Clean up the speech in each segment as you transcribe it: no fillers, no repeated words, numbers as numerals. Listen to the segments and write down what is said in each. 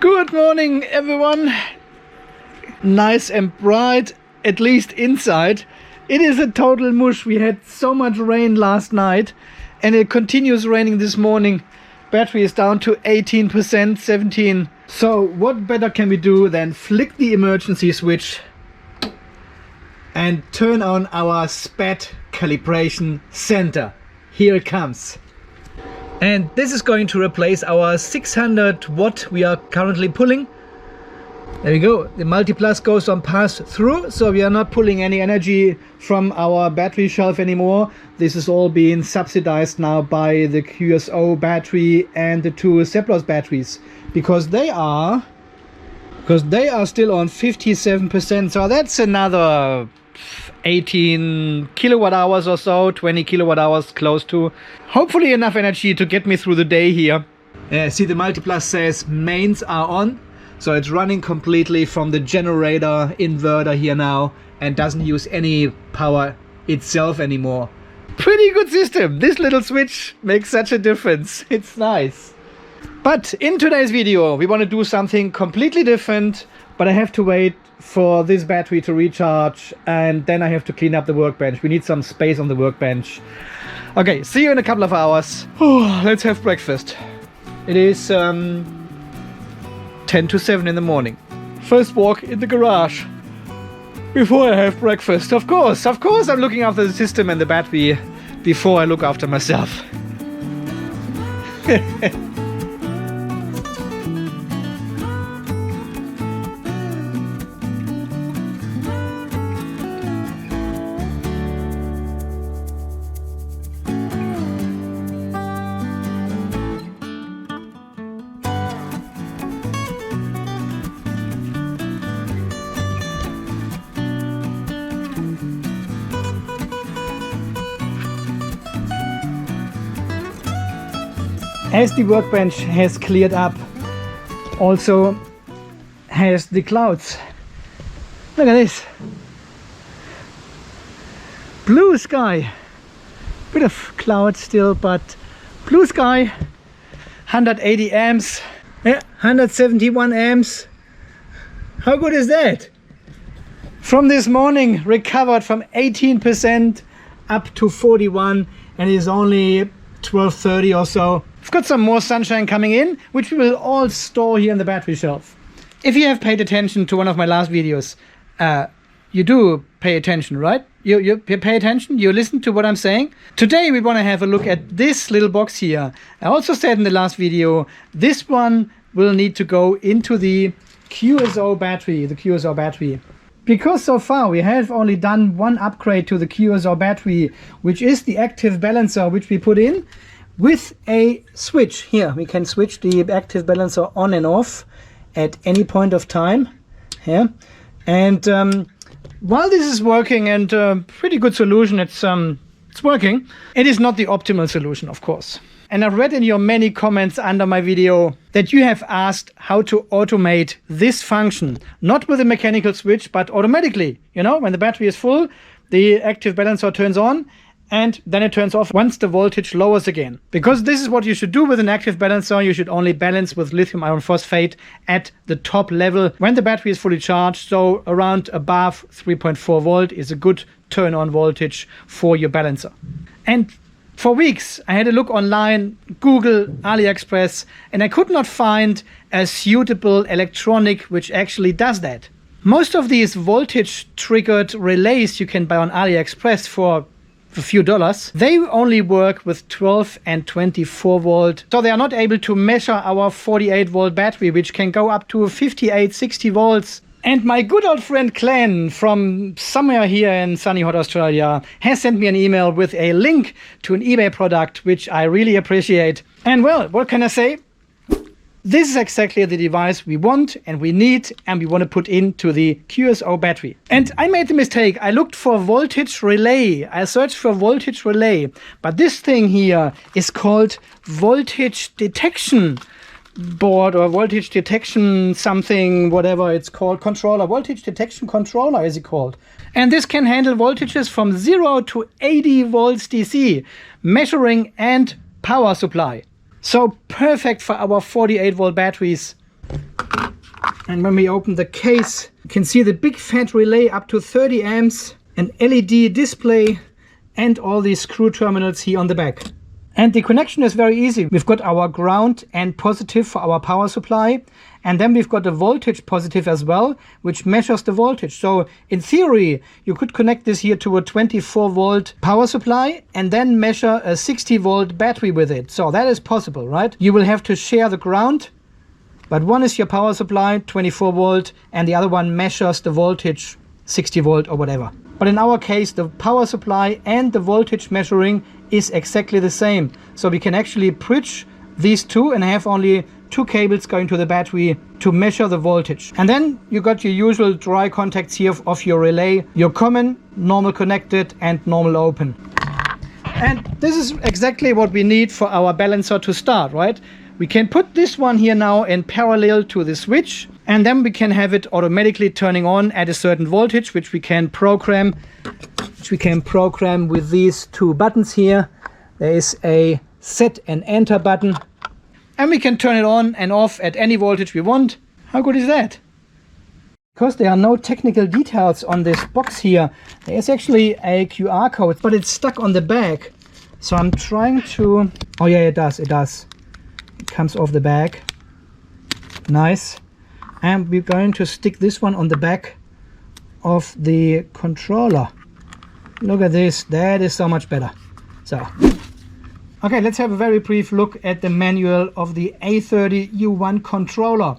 Good morning, everyone. Nice and bright, at least inside. It is a total mush. We had so much rain last night and it continues raining this morning. Battery is down to 18%, 17%. So what better can we do than flick the emergency switch and turn on our SPAT calibration center. Here it comes. And this is going to replace our 600 watt we are currently pulling. There we go. The multiplus goes on pass through, so we are not pulling any energy from our battery shelf anymore. This is all being subsidized now by the QSO battery and the two Seplos batteries, because they are still on 57%. So that's another 18 kilowatt hours or so, 20 kilowatt hours close to. Hopefully enough energy to get me through the day here. See, the multiplus says mains are on, so it's running completely from the generator inverter here now and doesn't use any power itself anymore. Pretty good system. This little switch makes such a difference. It's nice. But in today's video we want to do something completely different, but I have to wait for this battery to recharge and then I have to clean up the workbench. We need some space on the workbench. Okay, see you in a couple of hours. Let's have breakfast. It is 10 to 7 in the morning. First walk in the garage before I have breakfast. Of course I'm looking after the system and the battery before I look after myself. As the workbench has cleared up, also has the clouds. Look at this. Blue sky. Bit of cloud still, but blue sky. 180 amps. Yeah, 171 amps. How good is that? From this morning, recovered from 18% up to 41%, and it is only 12:30 or so. We've got some more sunshine coming in, which we will all store here in the battery shelf. If you have paid attention to one of my last videos, you do pay attention, right? You pay attention, you listen to what I'm saying. Today we want to have a look at this little box here. I also said in the last video, this one will need to go into the QSO battery. Because so far we have only done one upgrade to the QSO battery, which is the active balancer, which we put in with a switch. Here we can switch the active balancer on and off at any point of time. Yeah. And while this is working and pretty good solution, it's working, it is not the optimal solution, of course. And I've read in your many comments under my video that you have asked how to automate this function, not with a mechanical switch, but automatically. You know, when the battery is full, the active balancer turns on and then it turns off once the voltage lowers again. Because this is what you should do with an active balancer. You should only balance with lithium iron phosphate at the top level when the battery is fully charged. So around above 3.4 volt is a good turn on voltage for your balancer. And for weeks I had a look online, Google, AliExpress, and I could not find a suitable electronic which actually does that. Most of these voltage triggered relays you can buy on AliExpress for a few dollars, they only work with 12 and 24 volt. So they are not able to measure our 48 volt battery, which can go up to 58, 60 volts. And my good old friend Glenn from somewhere here in sunny hot Australia has sent me an email with a link to an eBay product, which I really appreciate. And well, what can I say? This is exactly the device we want and we need and we want to put into the QSO battery. And I made the mistake. I looked for voltage relay. I searched for voltage relay. But this thing here is called voltage detection board or voltage detection something, whatever it's called, controller. Voltage detection controller is it called. And this can handle voltages from 0 to 80 volts DC, measuring and power supply. So perfect for our 48 volt batteries. And when we open the case, you can see the big fat relay up to 30 amps, an LED display, and all these screw terminals here on the back. And the connection is very easy. We've got our ground and positive for our power supply. And then we've got the voltage positive as well, which measures the voltage. So in theory, you could connect this here to a 24 volt power supply and then measure a 60 volt battery with it. So that is possible, right? You will have to share the ground, but one is your power supply, 24 volt, and the other one measures the voltage, 60 volt or whatever. But in our case, the power supply and the voltage measuring is exactly the same. So we can actually bridge these two and have only two cables going to the battery to measure the voltage. And then you got your usual dry contacts here of your relay, your common, normal connected, and normal open. And this is exactly what we need for our balancer to start, right? We can put this one here now in parallel to the switch, and then we can have it automatically turning on at a certain voltage, which we can program with these two buttons here. There is a set and enter button, and we can turn it on and off at any voltage we want. How good is that? Because there are no technical details on this box here, there is actually a QR code, but it's stuck on the back. So I'm trying to... Oh yeah, it does. It comes off the back. Nice. And we're going to stick this one on the back of the controller. Look at this. That is so much better. So, okay, let's have a very brief look at the manual of the A30U1 controller.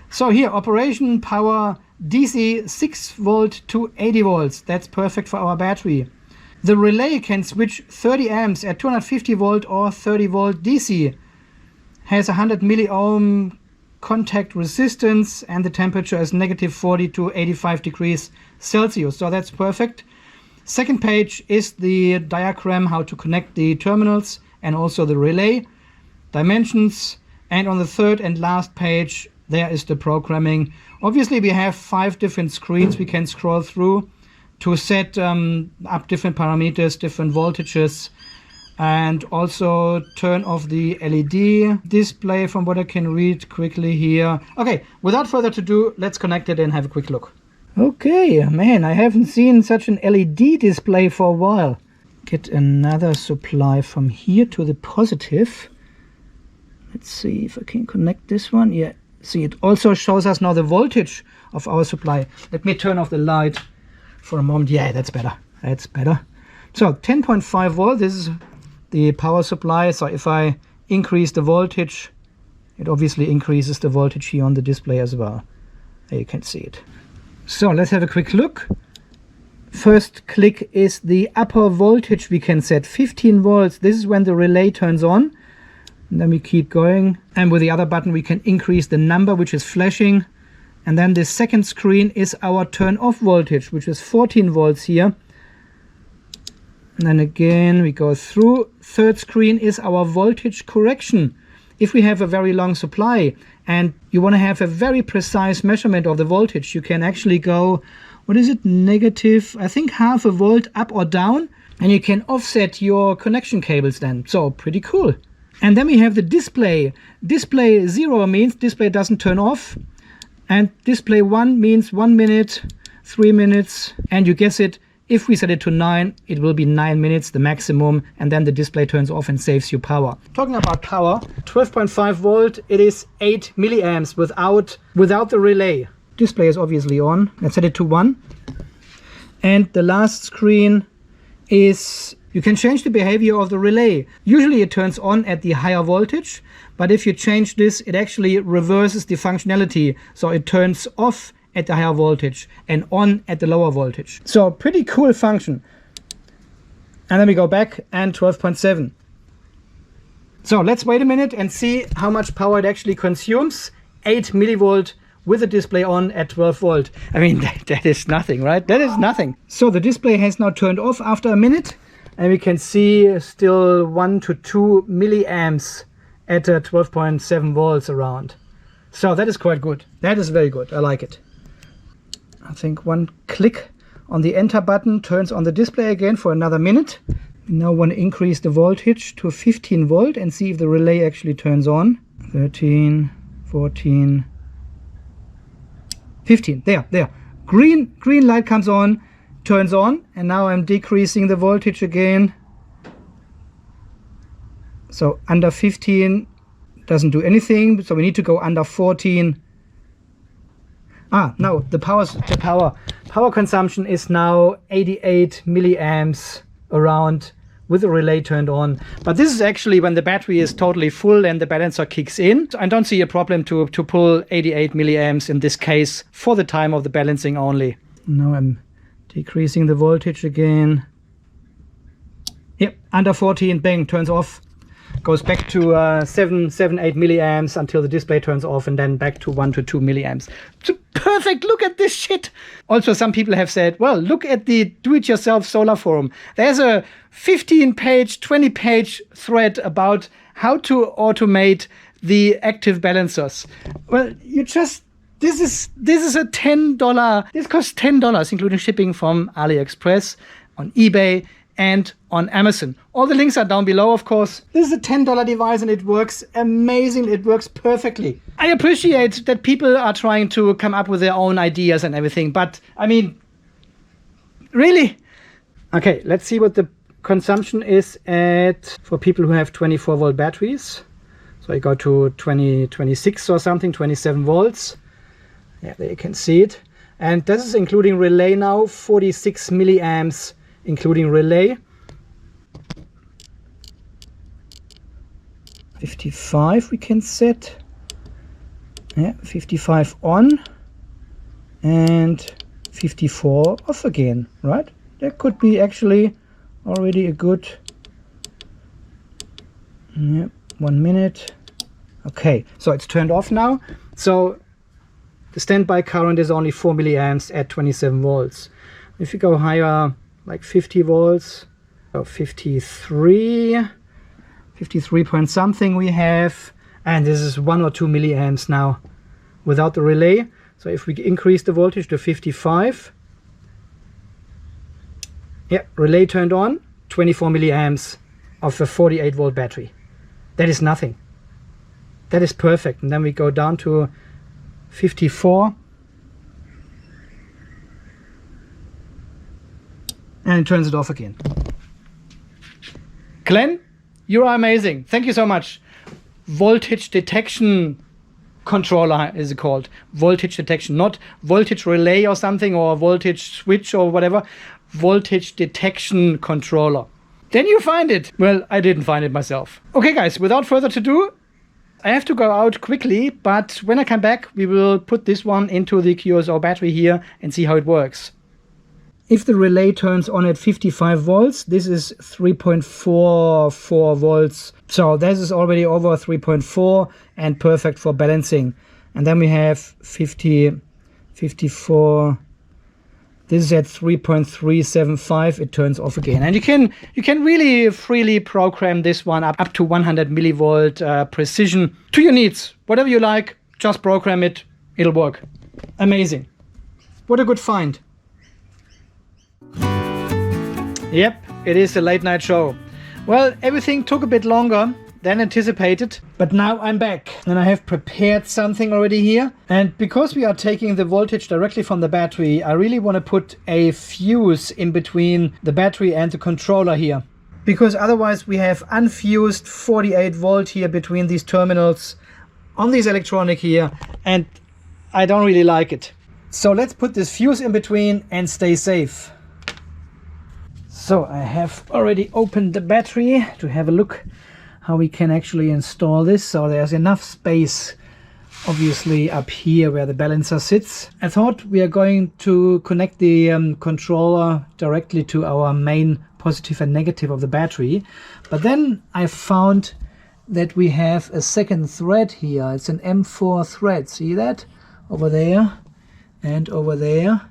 So here, operation power DC 6 volt to 80 volts. That's perfect for our battery. The relay can switch 30 amps at 250 volt or 30 volt DC. Has 100 milliohm contact resistance, and the temperature is -40 to 85 degrees Celsius. So that's perfect. Second page is the diagram how to connect the terminals and also the relay dimensions. And on the third and last page, there is the programming. Obviously, we have 5 different screens we can scroll through to set up different parameters, different voltages, and also turn off the LED display from what I can read quickly here. Okay, without further ado, let's connect it and have a quick look. Okay, man, I haven't seen such an LED display for a while. Get another supply from here to the positive. Let's see if I can connect this one. Yeah, see, it also shows us now the voltage of our supply. Let me turn off the light for a moment. Yeah, that's better. That's better. So 10.5 volt, this is the power supply. So if I increase the voltage, it obviously increases the voltage here on the display as well. There you can see it. So let's have a quick look. First click is the upper voltage we can set, 15 volts. This is when the relay turns on. And then we keep going. And with the other button, we can increase the number, which is flashing. And then the second screen is our turn off voltage, which is 14 volts here. And then again, we go through. Third screen is our voltage correction. If we have a very long supply and you want to have a very precise measurement of the voltage, you can actually go, what is it, negative, I think half a volt up or down, and you can offset your connection cables then. So pretty cool. And then we have the display. Display 0 means display doesn't turn off, and display 1 means 1 minute, 3 minutes, and you guess it, if we set it to 9, it will be 9 minutes, the maximum, and then the display turns off and saves you power. Talking about power, 12.5 volt, it is 8 milliamps without the relay. Display is obviously on. Let's set it to 1. And the last screen is, you can change the behavior of the relay. Usually it turns on at the higher voltage, but if you change this, it actually reverses the functionality. So it turns off at the higher voltage and on at the lower voltage. So pretty cool function. And then we go back and 12.7. So let's wait a minute and see how much power it actually consumes. 8 millivolt with the display on at 12 volt. I mean, that is nothing, right? That is nothing. So the display has now turned off after a minute, and we can see still 1 to 2 milliamps at 12.7 volts around. So that is quite good. That is very good. I like it. I think one click on the enter button turns on the display again for another minute. We now want to increase the voltage to 15 volt and see if the relay actually turns on. 13, 14, 15, there. Green light comes on, turns on, and now I'm decreasing the voltage again. So under 15 doesn't do anything, so we need to go under 14. Now the power consumption is now 88 milliamps around with the relay turned on. But this is actually when the battery is totally full and the balancer kicks in. I don't see a problem to pull 88 milliamps in this case for the time of the balancing only. Now I'm decreasing the voltage again. Yep, under 14, bang, turns off. Goes back to 8 milliamps until the display turns off, and then back to 1 to 2 milliamps. It's perfect. Look at this shit. Also, some people have said, well, look at the do-it-yourself solar forum. There's a 15-page, 20-page thread about how to automate the active balancers. Well, this is a $10. This costs $10, including shipping from AliExpress, on eBay, and on Amazon. All the links are down below, of course. This is a $10 device and it works amazingly. It works perfectly. I appreciate that people are trying to come up with their own ideas and everything, but I mean, really? Okay, let's see what the consumption is for people who have 24 volt batteries. So I go to 26 or something, 27 volts. Yeah, there you can see it. And this is including relay now, 46 milliamps including relay. 55 we can set. Yeah, 55 on and 54 off again, right? That could be actually already a good, 1 minute. Okay, so it's turned off now. So the standby current is only 4 milliamps at 27 volts. If you go higher, like 50 volts, so 53 point something we have, and this is 1 or 2 milliamps now without the relay. So if we increase the voltage to 55, yeah, relay turned on, 24 milliamps of a 48 volt battery. That is nothing. That is perfect. And then we go down to 54. And it turns it off again. Glenn, you are amazing. Thank you so much. Voltage detection controller is it called. Voltage detection, not voltage relay or something, or voltage switch or whatever. Voltage detection controller. Then you find it. Well, I didn't find it myself. Okay, guys, without further ado, I have to go out quickly, but when I come back, we will put this one into the QSO battery here and see how it works. If the relay turns on at 55 volts, this is 3.44 volts. So this is already over 3.4 and perfect for balancing. And then we have 54. This is at 3.375. It turns off again. And you can really freely program this one up to 100 millivolt precision to your needs. Whatever you like, just program it. It'll work. Amazing. What a good find. Yep, it is a late night show. Well, everything took a bit longer than anticipated, but now I'm back and I have prepared something already here. And because we are taking the voltage directly from the battery, I really want to put a fuse in between the battery and the controller here, because otherwise we have unfused 48 volt here between these terminals on this electronic here, and I don't really like it. So let's put this fuse in between and stay safe. So I have already opened the battery to have a look how we can actually install this. So there's enough space obviously up here where the balancer sits. I thought we are going to connect the controller directly to our main positive and negative of the battery, but then I found that we have a second thread here. It's an M4 thread, see that? Over there and over there.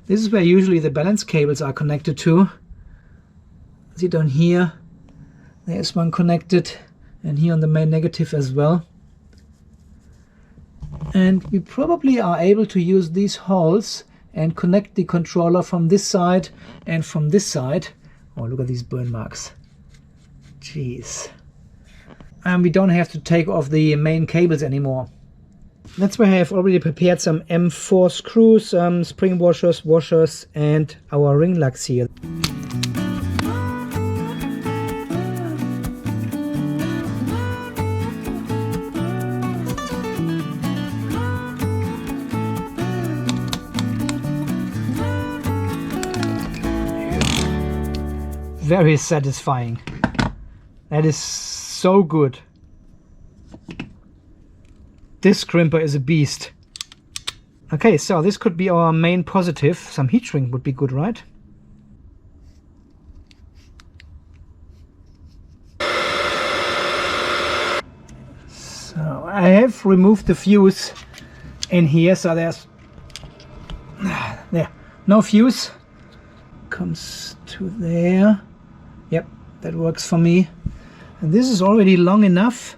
This is where usually the balance cables are connected to. See down here, there's one connected, and here on the main negative as well. And we probably are able to use these holes and connect the controller from this side and from this side. Oh, look at these burn marks. Jeez. And we don't have to take off the main cables anymore. That's why I have already prepared some M4 screws, spring washers, and our ring lugs here. Very satisfying. That is so good. This crimper is a beast. Okay, so this could be our main positive. Some heat shrink would be good, right? So I have removed the fuse in here, so there's no fuse. Comes to there. Yep, that works for me. And this is already long enough.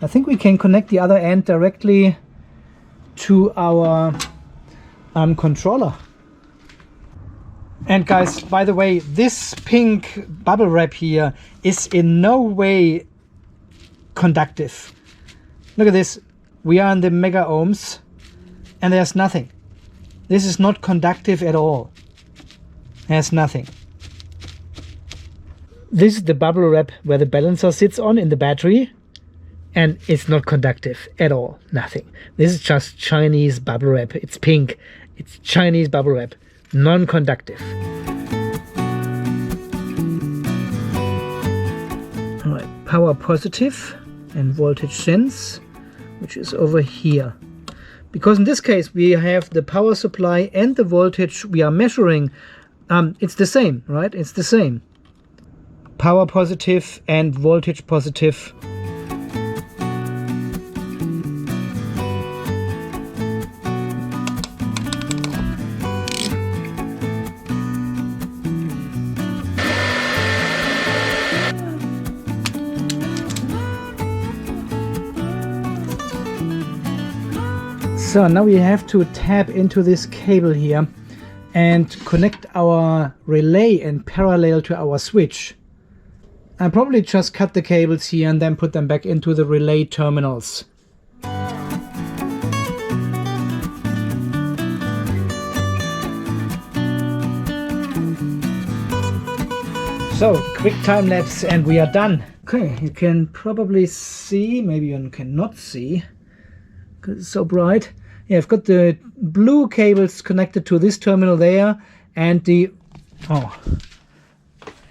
I think we can connect the other end directly to our controller. And guys, by the way, this pink bubble wrap here is in no way conductive. Look at this. We are in the mega ohms and there's nothing. This is not conductive at all. There's nothing. This is the bubble wrap where the balancer sits on in the battery, and it's not conductive at all. Nothing. This is just Chinese bubble wrap. It's pink. It's Chinese bubble wrap. Non-conductive. Alright, power positive and voltage sense, which is over here. Because in this case we have the power supply and the voltage we are measuring. It's the same, right? It's the same. Power positive and voltage positive. So now we have to tap into this cable here and connect our relay in parallel to our switch. I'll probably just cut the cables here and then put them back into the relay terminals. So, quick time lapse and we are done. Okay, you can probably see, maybe you cannot see, because it's so bright. Yeah, I've got the blue cables connected to this terminal there and the... Oh,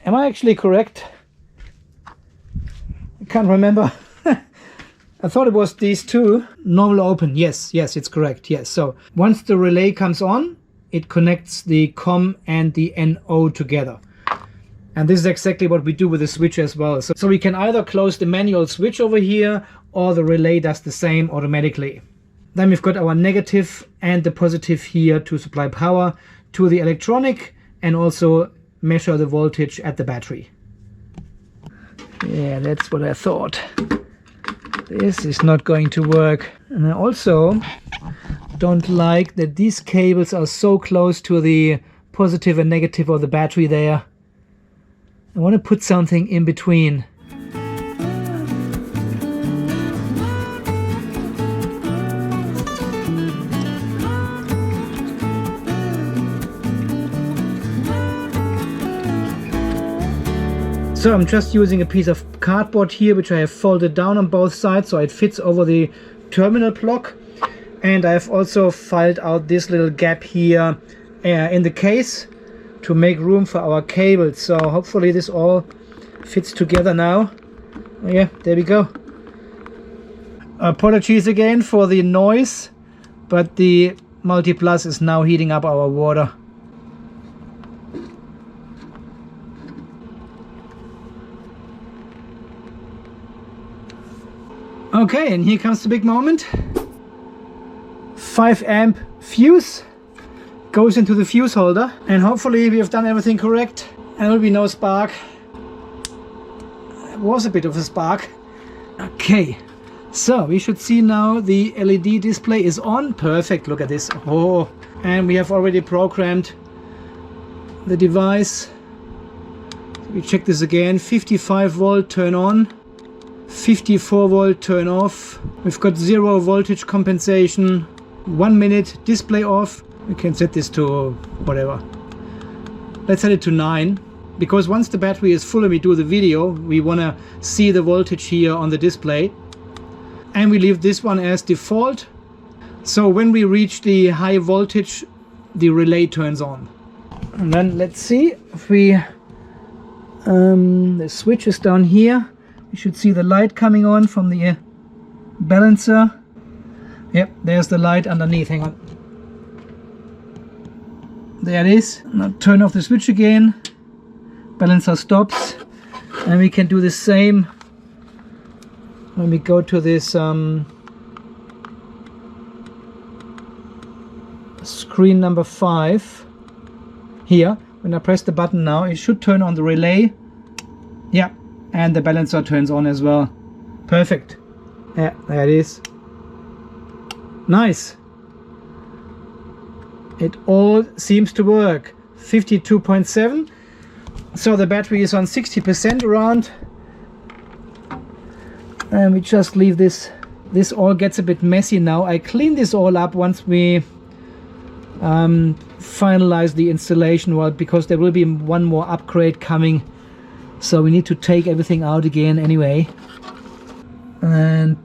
am I actually correct? I can't remember. I thought it was these two. Normal open, yes, it's correct, yes. So once the relay comes on, it connects the COM and the NO together. And this is exactly what we do with the switch as well. So we can either close the manual switch over here or the relay does the same automatically. Then we've got our negative and the positive here to supply power to the electronic and also measure the voltage at the battery. Yeah, that's what I thought. This is not going to work. And I also don't like that these cables are so close to the positive and negative of the battery there. I want to put something in between. So I'm just using a piece of cardboard here, which I have folded down on both sides so it fits over the terminal block. And I've also filed out this little gap here in the case to make room for our cables. So hopefully this all fits together now. Yeah, there we go. Apologies again for the noise, but the Multi-Plus is now heating up our water. Okay, and here comes the big moment. 5 amp fuse goes into the fuse holder, and hopefully we have done everything correct and there will be no spark. It was a bit of a spark. Okay, so we should see now the LED display is on. Perfect, look at this. Oh, and we have already programmed the device. We check this again. 55 volt turn on, 54 volt turn off. We've got 0 voltage compensation, 1 minute display off. We can set this to whatever. Let's set it to 9, because once the battery is full and we do the video, we want to see the voltage here on the display. And we leave this one as default. So when we reach the high voltage, the relay turns on. And then let's see if we, the switch is down here. You should see the light coming on from the balancer. Yep, there's the light underneath. Hang on. There it is. Now turn off the switch again. Balancer stops. And we can do the same when we go to this screen number 5. Here, when I press the button now, it should turn on the relay. Yeah. And the balancer turns on as well. Perfect. Yeah, there it is. Nice. It all seems to work. 52.7. So the battery is on 60% around. And we just leave this. This all gets a bit messy now. I clean this all up once we finalize the installation. Well, because there will be one more upgrade coming. So we need to take everything out again anyway. And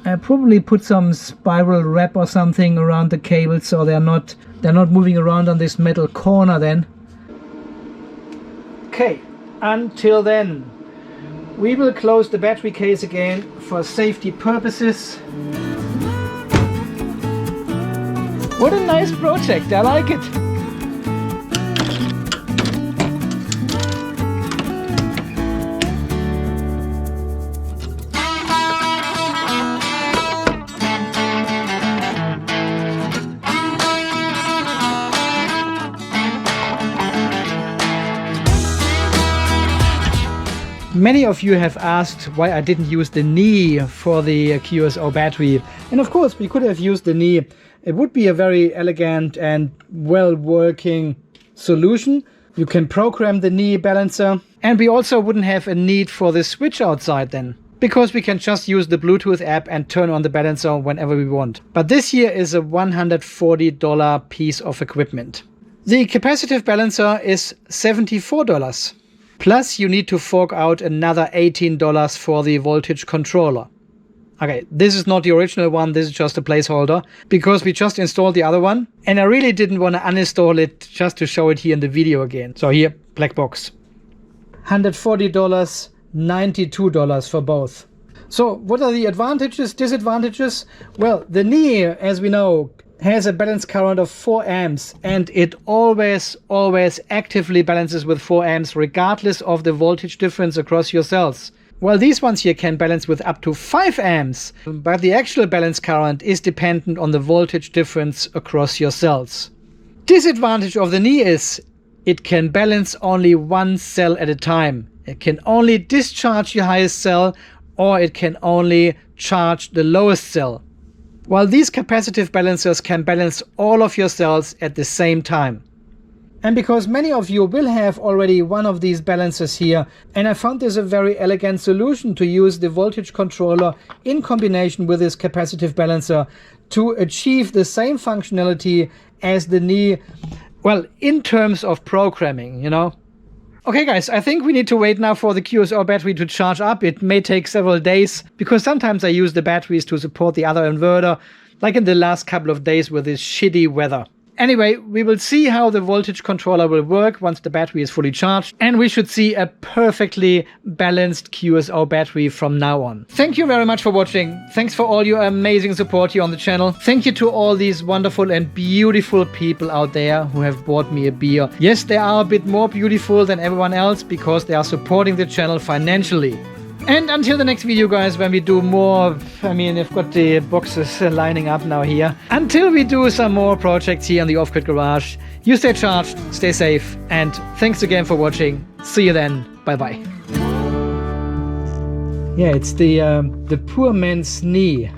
I probably put some spiral wrap or something around the cable so they're not moving around on this metal corner then. Okay, until then, we will close the battery case again for safety purposes. What a nice project, I like it. Many of you have asked why I didn't use the NEEY for the QSO battery. And of course, we could have used the NEEY. It would be a very elegant and well-working solution. You can program the NEEY balancer. And we also wouldn't have a need for the switch outside then, because we can just use the Bluetooth app and turn on the balancer whenever we want. But this here is a $140 piece of equipment. The capacitive balancer is $74. Plus you need to fork out another $18 for the voltage controller. Okay, this is not the original one, this is just a placeholder, because we just installed the other one, and I really didn't want to uninstall it just to show it here in the video again. So here, black box. $140, $92 for both. So what are the advantages, disadvantages? Well, the NEEY, as we know, has a balance current of 4 amps, and it always actively balances with 4 amps regardless of the voltage difference across your cells. Well, these ones here can balance with up to 5 amps, but the actual balance current is dependent on the voltage difference across your cells. Disadvantage of the NEEY is it can balance only one cell at a time. It can only discharge your highest cell, or it can only charge the lowest cell. While these capacitive balancers can balance all of your cells at the same time. And because many of you will have already one of these balancers here, and I found this a very elegant solution to use the voltage controller in combination with this capacitive balancer to achieve the same functionality as the NEEY, well, in terms of programming, you know. Okay guys, I think we need to wait now for the QSO battery to charge up. It may take several days, because sometimes I use the batteries to support the other inverter, like in the last couple of days with this shitty weather. Anyway, we will see how the voltage controller will work once the battery is fully charged, and we should see a perfectly balanced QSO battery from now on. Thank you very much for watching. Thanks for all your amazing support here on the channel. Thank you to all these wonderful and beautiful people out there who have bought me a beer. Yes, they are a bit more beautiful than everyone else because they are supporting the channel financially. And until the next video, guys, when we do more, I mean, I've got the boxes lining up now here. Until we do some more projects here in the Off-Grid Garage, you stay charged, stay safe, and thanks again for watching. See you then. Bye-bye. Yeah, it's the poor man's NEEY.